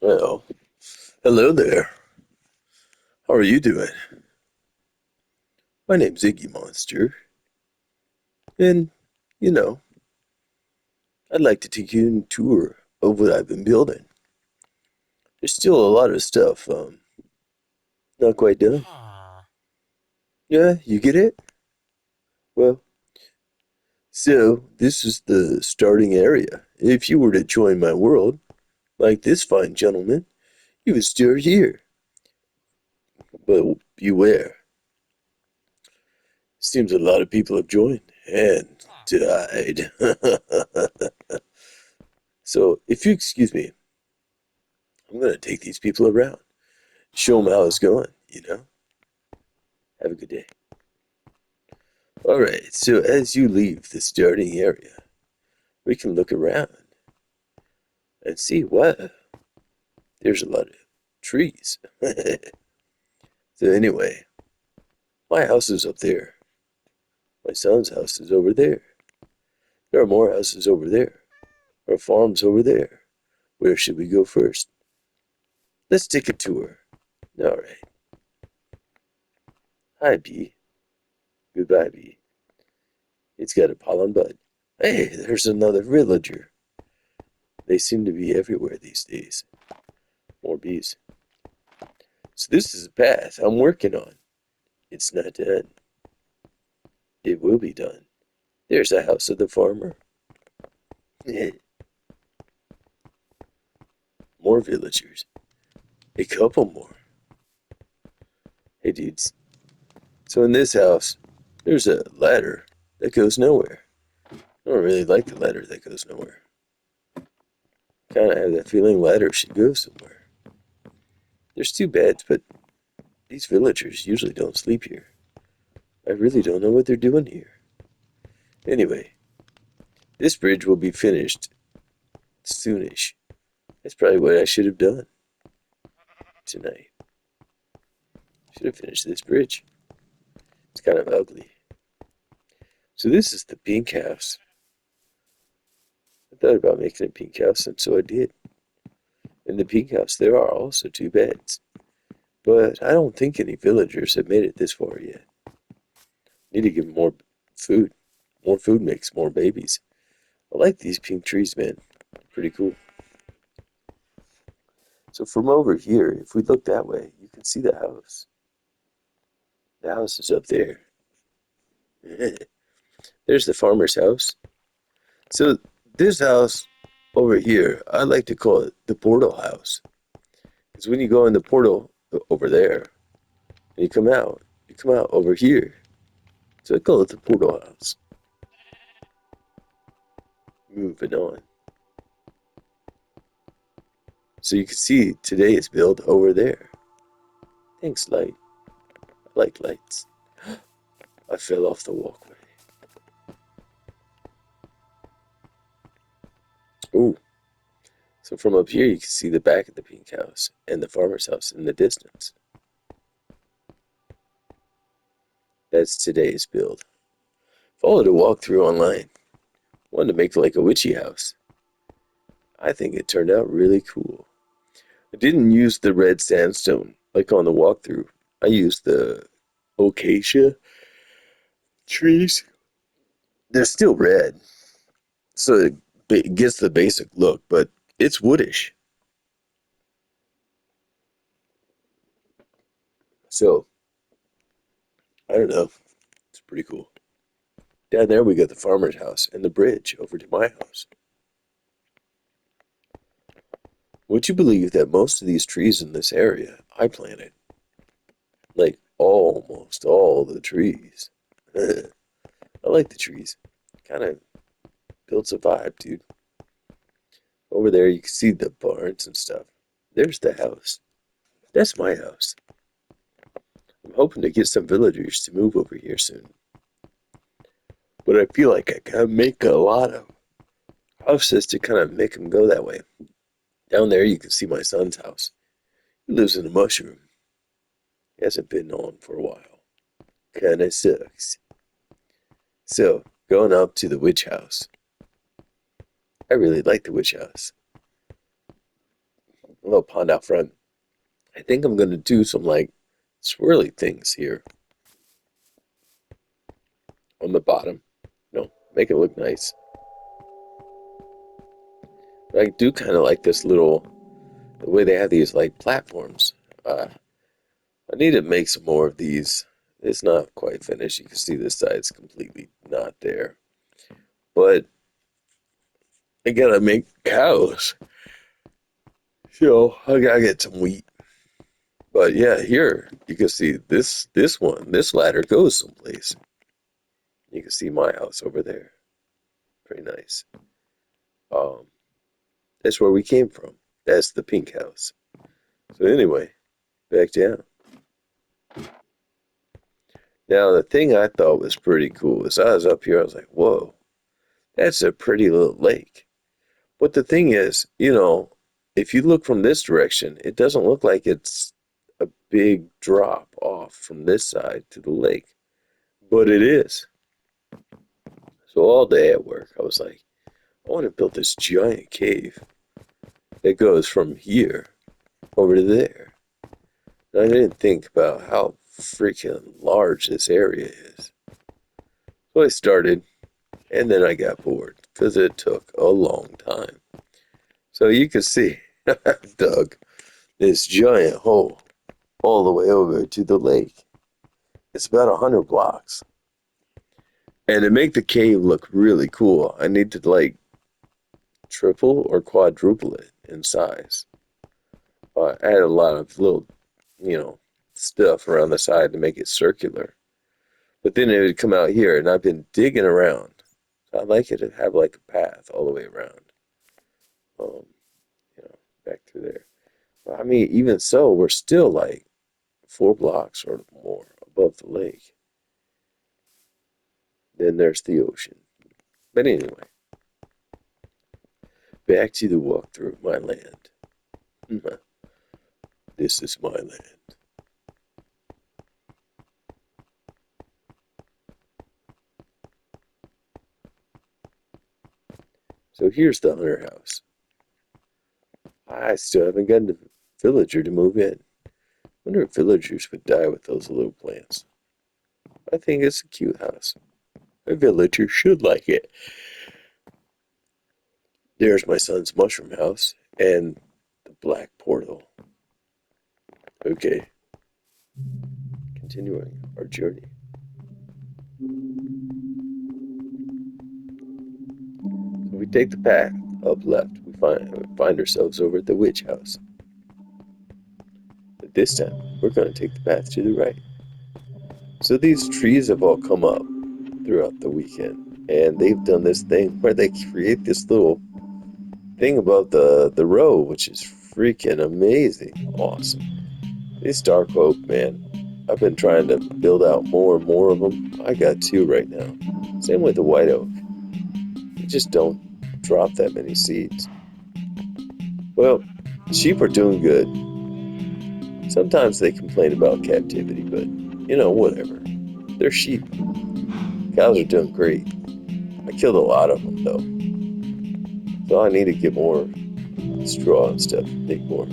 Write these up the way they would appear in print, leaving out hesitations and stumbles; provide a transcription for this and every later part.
Well, hello there. How are you doing? My name's Iggy Monster, and you know, I'd like to take you on a tour of what I've been building. There's still a lot of stuff, not quite done. Yeah, you get it? Well, so this is the starting area. If you were to join my world, like this fine gentleman, you would start here. But beware, seems a lot of people have joined and died. So, if you excuse me, I'm gonna take these people around, show them how it's going. Have a good day. All right, so as you leave the starting area, we can look around and see what there's a lot of trees. So anyway, my house is up there. My son's house is over there. There are more houses over there. There are farms over there. Where should we go first? Let's take a tour. All right. Hi, bee. Goodbye, bee. It's got a pollen bud. Hey, there's another villager. They seem to be everywhere these days. More bees. So this is a path I'm working on. It's not done. It will be done. There's the house of the farmer. More villagers. A couple more. Hey, dudes. So in this house, there's a ladder that goes nowhere. I don't really like the ladder that goes nowhere. Kind of have that feeling ladder should go somewhere. There's two beds, but these villagers usually don't sleep here. I really don't know what they're doing here. Anyway, this bridge will be finished soonish. That's probably what I should have done tonight. Should have finished this bridge. It's kind of ugly. So this is the pink house. I thought about making a pink house, and so I did. In the pink house, there are also two beds. But I don't think any villagers have made it this far yet. Need to give them more food. More food makes more babies. I like these pink trees, man. Pretty cool. So from over here, if we look that way, you can see the house. The house is up there. There's the farmer's house. So this house over here, I like to call it the portal house. Because when you go in the portal over there, and you come out over here. So I call it the portal house. Moving on. So you can see today is built over there. Thanks, light. I like lights. I fell off the walkway. Ooh. So from up here you can see the back of the pink house and the farmer's house in the distance. That's today's build. Followed a walkthrough online. Wanted to make like a witchy house. I think it turned out really cool. I didn't use the red sandstone like on the walkthrough. I used the acacia trees. They're still red, so it gets the basic look, but it's woodish. So I don't know. It's pretty cool. Down there we got the farmer's house and the bridge over to my house. Would you believe that most of these trees in this area I planted? Like almost all the trees. I like the trees. Kind of builds a vibe, dude. Over there you can see the barns and stuff. There's the house. That's my house. I'm hoping to get some villagers to move over here soon. But I feel like I gotta make a lot of houses to kind of make them go that way. Down there you can see my son's house. He lives in a mushroom. He hasn't been on for a while. Kinda sucks. So, going up to the witch house. I really like the witch house. a little pond out front. I think I'm gonna do some like swirly things here on the bottom. Make it look nice. But I do kind of like this little the way they have these like platforms. I need to make some more of these. It's not quite finished. You can see this side's completely not there. But I gotta make cows. So I gotta get some wheat. But yeah, here you can see this ladder goes someplace. You can see my house over there. Pretty nice. Um, that's where we came from. That's the pink house. So anyway, back down. Now the thing I thought was pretty cool is I was up here, I was like, whoa, that's a pretty little lake. But the thing is, if you look from this direction, it doesn't look like it's a big drop off from this side to the lake. But it is. So all day at work, I was like, I want to build this giant cave that goes from here over to there. And I didn't think about how freaking large this area is. So I started, and then I got bored because it took a long time. So you can see, I dug this giant hole all the way over to the lake. It's about 100 blocks. And to make the cave look really cool, I need to like triple or quadruple it in size. Add a lot of little, you know, stuff around the side to make it circular. But then it would come out here, and I've been digging around. So I'd like it to have like a path all the way around. Um, back through there. But, I mean, even so, we're still like 4 blocks or more above the lake. Then there's the ocean. But anyway, back to the walkthrough of my land. This is my land. So here's the hunter house. I still haven't gotten the villager to move in. Wonder if villagers would die with those little plants. I think it's a cute house. A villager should like it. There's my son's mushroom house and the black portal. Okay, continuing our journey. So we take the path up left. We find ourselves over at the witch house. But this time, we're going to take the path to the right. So these trees have all come up throughout the weekend, and they've done this thing where they create this little thing above the road, which is freaking amazing, awesome. These dark oak, man, I've been trying to build out more and more of them. I got 2 right now. Same with the white oak. You just don't drop that many seeds. Well, sheep are doing good. Sometimes they complain about captivity, but whatever. They're sheep. Cows are doing great. I killed a lot of them though. So I need to get more straw and stuff, make more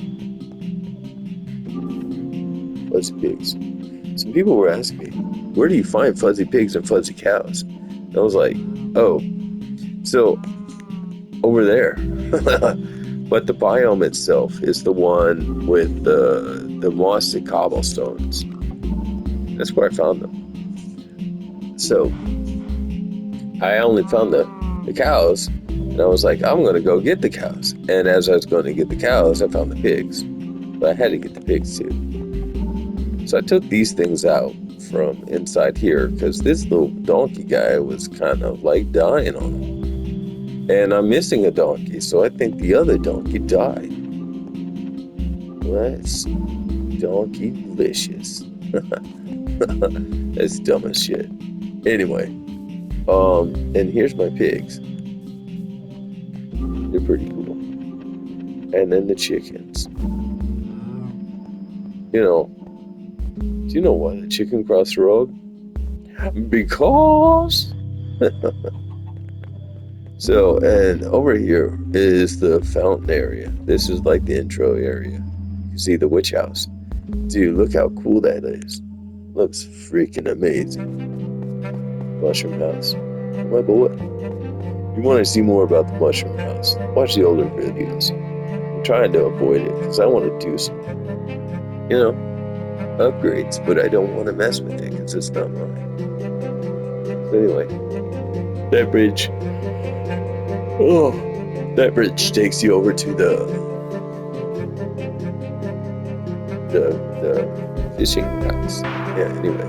fuzzy pigs. Some people were asking me, where do you find fuzzy pigs and fuzzy cows? And I was like, oh, so over there. But the biome itself is the one with the mossy cobblestones. That's where I found them. So I only found the cows, and I was like, I'm going to go get the cows. And as I was going to get the cows, I found the pigs. But I had to get the pigs too. So I took these things out from inside here because this little donkey guy was kind of like dying on him. And I'm missing a donkey, so I think the other donkey died. That's donkey-licious. That's dumb as shit. Anyway, and here's my pigs. They're pretty cool. And then the chickens. Do you know why the chicken crossed the road? Because So, and over here is the fountain area. This is like the intro area. You see the witch house. Dude, look how cool that is. Looks freaking amazing. Mushroom house. My boy. If you want to see more about the mushroom house, watch the older videos. I'm trying to avoid it because I want to do some, you know, upgrades, but I don't want to mess with it because it's not mine. So anyway, that bridge. Oh, that bridge takes you over to the fishing house. Yeah. Anyway,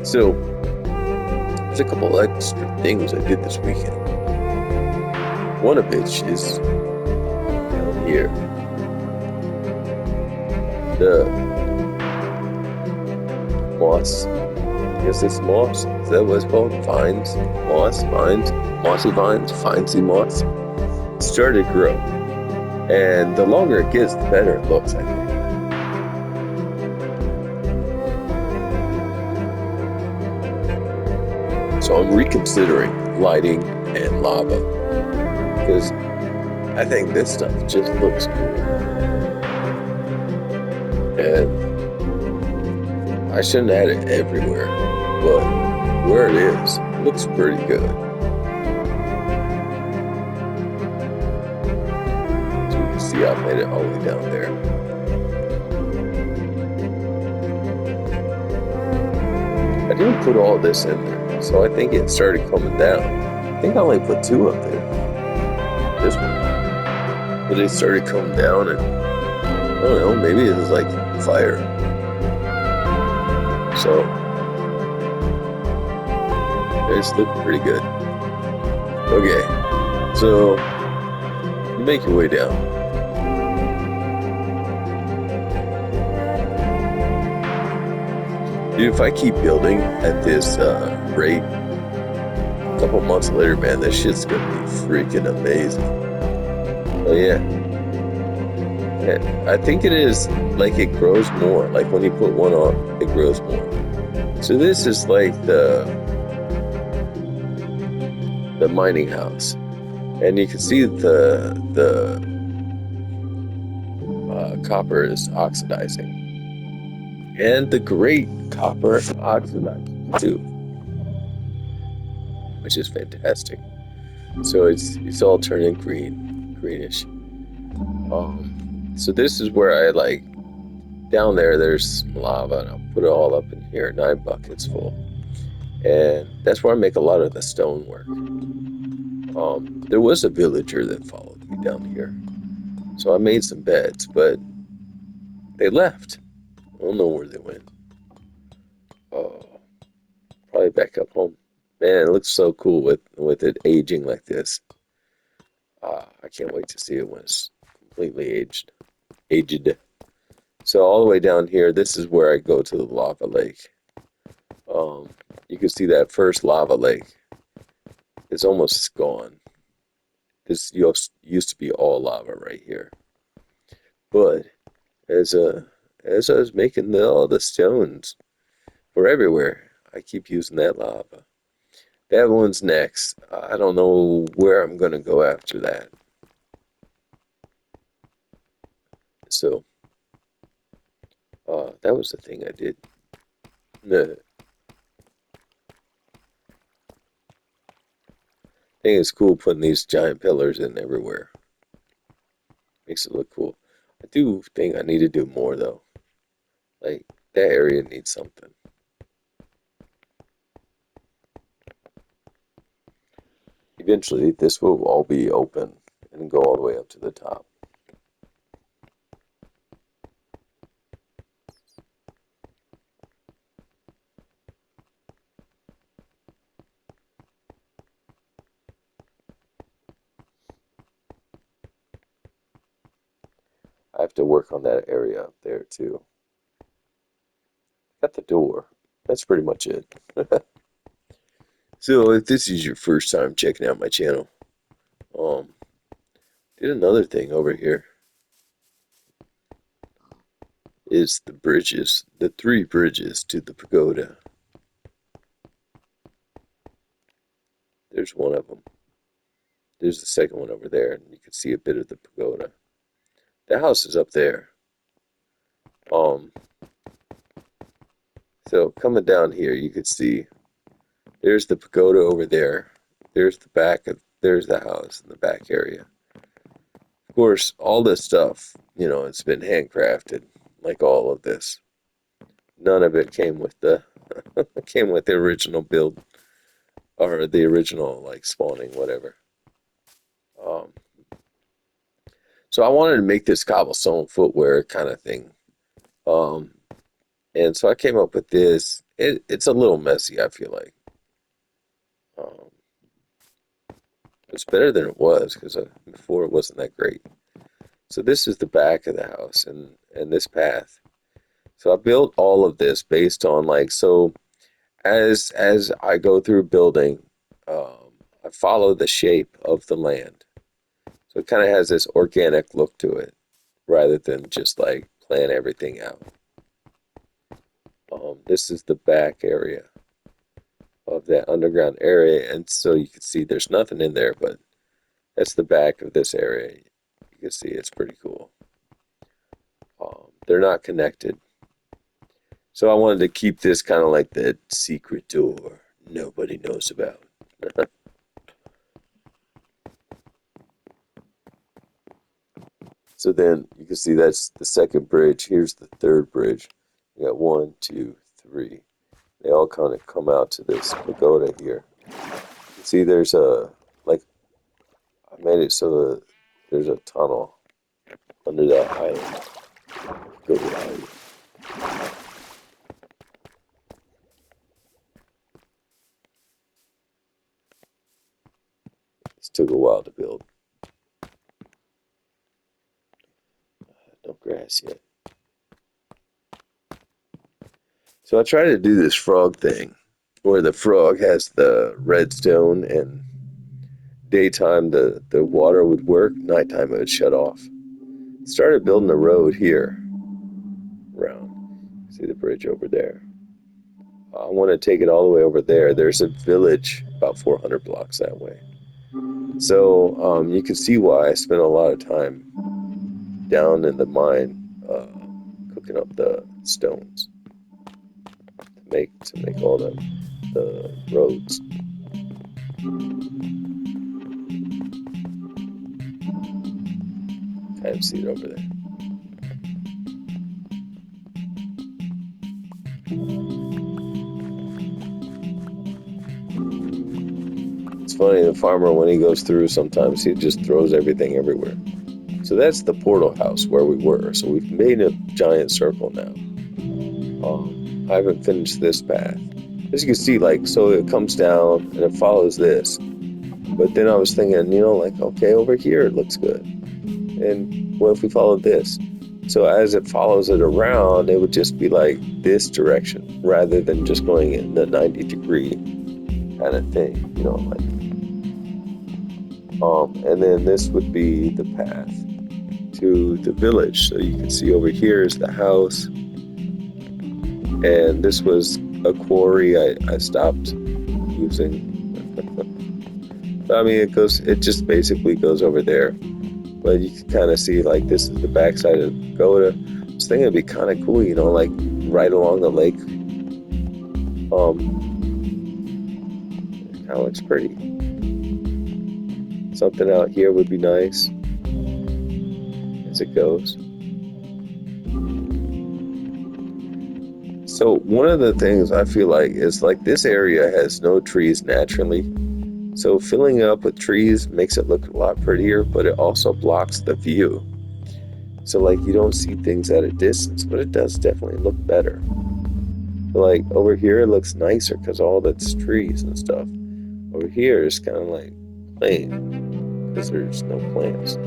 so there's a couple extra things I did this weekend. One of which is down here. The moss. I guess it's moss. Is that what it's called? Vines? Moss? Vines? Mossy vines? Finesy moss? Started to grow. And the longer it gets, the better it looks, I think. So I'm reconsidering lighting and lava. Because I think this stuff just looks cool. And I shouldn't add it everywhere, but where it is, it looks pretty good. So you can see I made it all the way down there. I didn't put all this in there, so I think it started coming down. I think I only put 2 up there. This one. But it started coming down, and I don't know, maybe it was like fire. So it's looking pretty good. Okay, so you make your way down. Dude, if I keep building at this rate, a couple months later, man, this shit's gonna be freaking amazing. Oh yeah. I think it is like it grows more. Like when you put one on, it grows more. So this is like the mining house, and you can see the copper is oxidizing, and the great copper oxidizing too, which is fantastic. So it's all turning greenish. So this is where I like down there. There's some lava, and I'll put it all up in here, 9 buckets full, and that's where I make a lot of the stonework. There was a villager that followed me down here, so I made some beds, but they left. I don't know where they went. Oh, probably back up home. Man, it looks so cool with it aging like this. I can't wait to see it when it's completely aged. Aged. So all the way down here, this is where I go to the lava lake. You can see that first lava lake. It's almost gone. This used to be all lava right here. But as as I was making all the stones for everywhere, I keep using that lava. That one's next. I don't know where I'm gonna go after that. So that was the thing I did. The thing is cool putting these giant pillars in everywhere. Makes it look cool. I do think I need to do more though. Like that area needs something. Eventually, this will all be open and go all the way up to the top. I have to work on that area up there too. Got the door. That's pretty much it. So if this is your first time checking out my channel, um, did another thing over here is the bridges, the 3 bridges to the pagoda. There's one of them. there's the second one over there, and you can see a bit of the pagoda. The house is up there. Um, so coming down here, you could see there's the pagoda over there. There's there's the house in the back area. Of course, all this stuff, it's been handcrafted, like all of this. None of it came with the came with the original build or the original like spawning, whatever. Um, so I wanted to make this cobblestone footwear kind of thing. Um, and so I came up with this. It's a little messy, I feel like. Um, it's better than it was because before it wasn't that great. So this is the back of the house and this path. So I built all of this based on like so as I go through building, I follow the shape of the land. So it kind of has this organic look to it rather than just like plan everything out. This is the back area of that underground area, and so you can see there's nothing in there, but that's the back of this area. You can see it's pretty cool. They're not connected. So I wanted to keep this kind of like the secret door nobody knows about. So then you can see that's the second bridge. Here's the third bridge. You got 1, 2, 3. They all kind of come out to this pagoda here. You see there's like, I made it so that there's a tunnel under that island. Go to the island. This took a while to build. No grass yet. So I try to do this frog thing where the frog has the redstone and daytime the water would work, nighttime it would shut off. Started building a road here around. See the bridge over there. I want to take it all the way over there. There's a village about 400 blocks that way. So you can see why I spent a lot of time down in the mine cooking up the stones to make all the roads. Kind of see it over there. It's funny, the farmer, when he goes through, sometimes he just throws everything everywhere. So that's the portal house where we were. So we've made a giant circle now. I haven't finished this path. As you can see, like, so it comes down and it follows this. But then I was thinking, like, okay, over here it looks good. And what if we followed this? So as it follows it around, it would just be like this direction rather than just going in the 90-degree kind of thing, like. And then this would be the path to the village. So you can see over here is the house. And this was a quarry I stopped using. I mean, it just basically goes over there. But you can kind of see, like, this is the backside of the pagoda. I was thinking it'd be kind of cool, like, right along the lake. It kind of looks pretty. Something out here would be nice as it goes. So one of the things I feel like is like this area has no trees naturally. So filling it up with trees makes it look a lot prettier, but it also blocks the view. So like you don't see things at a distance, but it does definitely look better. So like over here it looks nicer because all that's trees and stuff. Over here is kind of like plain because there's no plants.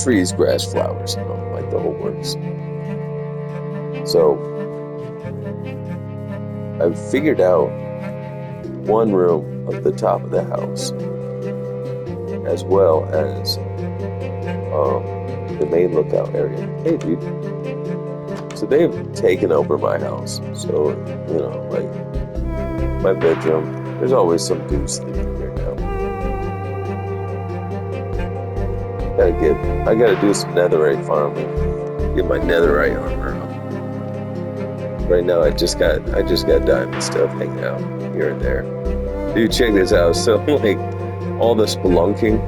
Trees, grass, flowers, like the whole works. So I've figured out one room at the top of the house as well as the main lookout area. Hey, dude. So they've taken over my house. So, like my bedroom, there's always some dude sleeping here now. I gotta do some netherite farming. Get my netherite armor up. Right now I just got diamond stuff hanging out here and there. Dude, check this out. So like all the spelunking,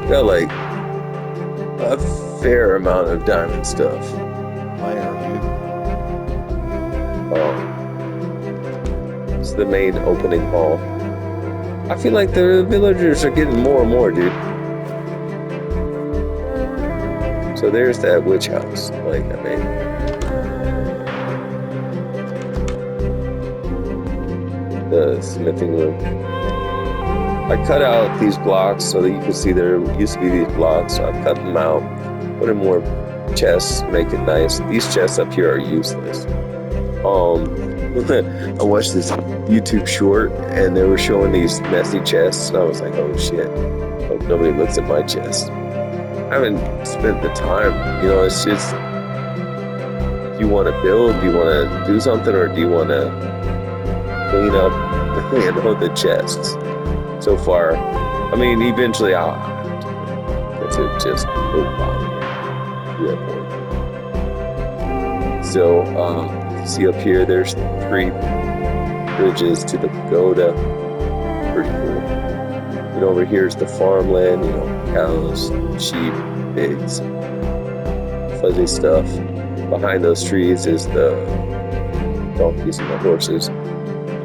got like a fair amount of diamond stuff. Fire, It's the main opening hall. I feel like the villagers are getting more and more, dude. So there's that witch house, like I made. The smithing room. I cut out these blocks so that you can see there used to be these blocks, so I've cut them out, put in more chests, make it nice. These chests up here are useless. I watched this YouTube short and they were showing these messy chests and I was like, oh shit, hope nobody looks at my chest. I haven't spent the time, you know, it's just, do you want to build, do you want to do something, or do you want to clean up, you know, the chests? So far, I mean, eventually I'll have to just move on. So, you see up here, there's 3 bridges to the pagoda. Pretty cool. And over here is the farmland, you know, cows, sheep, pigs, fuzzy stuff. Behind those trees is the donkeys and the horses.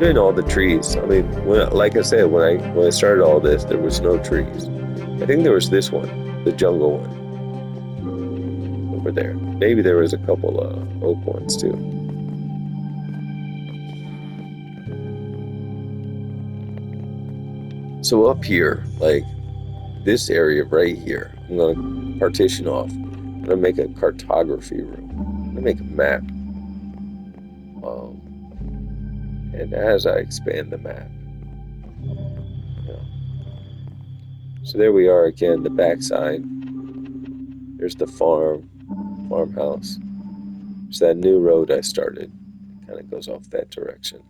And all the trees. I mean, like I said, when I started all this, there was no trees. I think there was this one, the jungle one, over there. Maybe there was a couple oak ones too. So up here, like this area right here, I'm gonna partition off. I'm gonna make a cartography room. I'm gonna make a map. And as I expand the map, you know, so there we are again, the backside. There's the farmhouse. There's that new road I started. It kind of goes off that direction.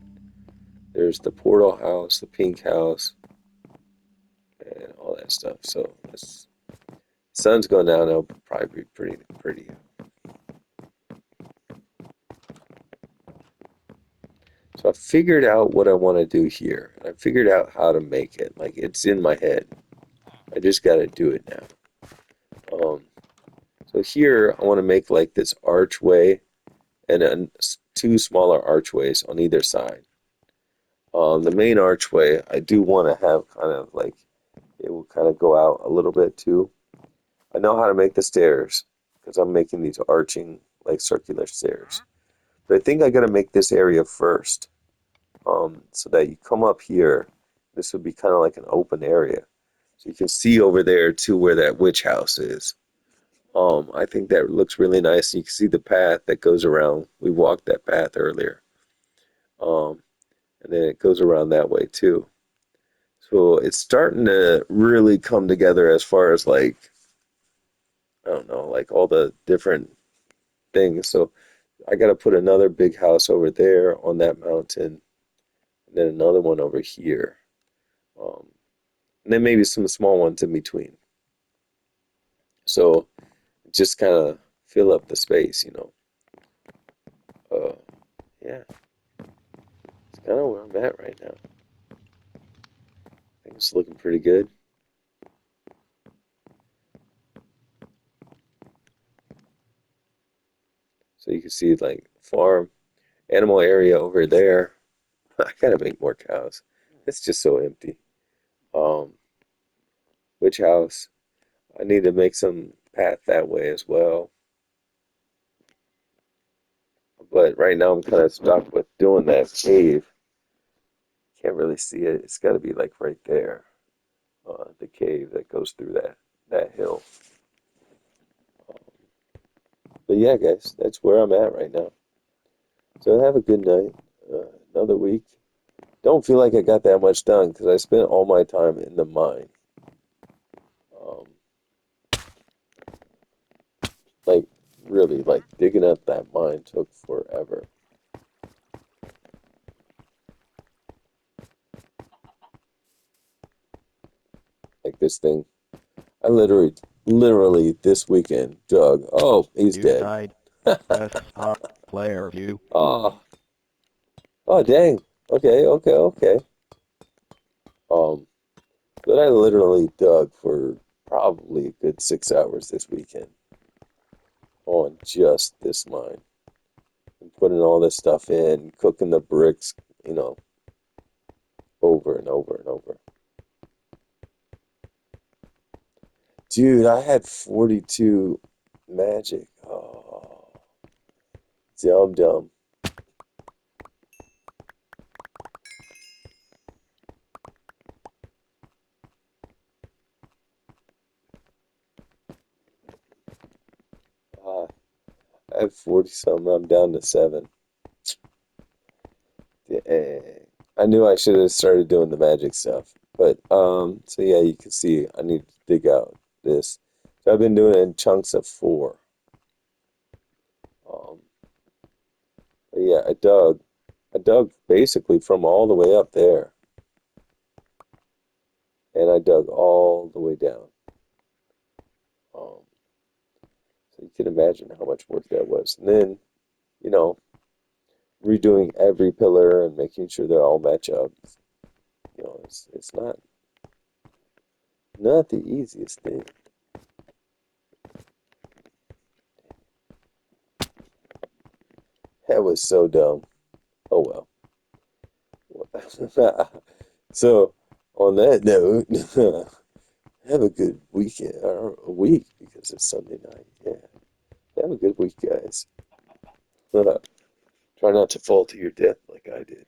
There's the portal house, the pink house, and all that stuff. So the sun's going down. It'll probably be pretty. So I figured out what I want to do here. I figured out how to make it. Like it's in my head. I just got to do it now. So here I want to make like this archway and 2 smaller archways on either side. The main archway I do want to have kind of like it will kind of go out a little bit too. I know how to make the stairs because I'm making these arching like circular stairs. But I think I gotta make this area first. So that you come up here, this would be kind of like an open area. So you can see over there to where that witch house is. I think that looks really nice. You can see the path that goes around. We walked that path earlier. And then it goes around that way too. So it's starting to really come together as far as like, I don't know, like all the different things. So I got to put another big house over there on that mountain, and then another one over here. Um, and then maybe some small ones in between. So just kind of fill up the space, you know. Yeah, it's kind of where I'm at right now. I think it's looking pretty good. So you can see like farm, animal area over there. I gotta make more cows. It's just so empty. Um, Witch house. I need to make some path that way as well. But right now I'm kind of stuck with doing that cave. Can't really see it. It's got to be like right there. The cave that goes through that hill. But yeah, guys, that's where I'm at right now. So have a good night. Another week. Don't feel like I got that much done because I spent all my time in the mine. Um, like really, like digging up that mine took forever. Like this thing, I literally literally this weekend dug. Oh, he's You dead. died. Press R player view. Oh, oh, dang. Okay, okay, okay. Um, but I literally dug for probably a good 6 hours this weekend on just this mine. And putting all this stuff in, cooking the bricks, you know, over and over and over. Dude, I had 42 magic. Oh, dumb dumb. Uh, I have 40 something. I'm down to seven. Dang. I knew I should have started doing the magic stuff. But so yeah, you can see I need to dig out this. So I've been doing it in chunks of four. Um, but yeah, I dug basically from all the way up there, and I dug all the way down. Um, so you can imagine how much work that was. And then, you know, redoing every pillar and making sure they all match up. You know, it's not the easiest thing. That was so dumb. Oh well. So, on that note, have a good weekend or a week because it's Sunday night. Yeah. Have a good week, guys. Try not to fall to your death like I did.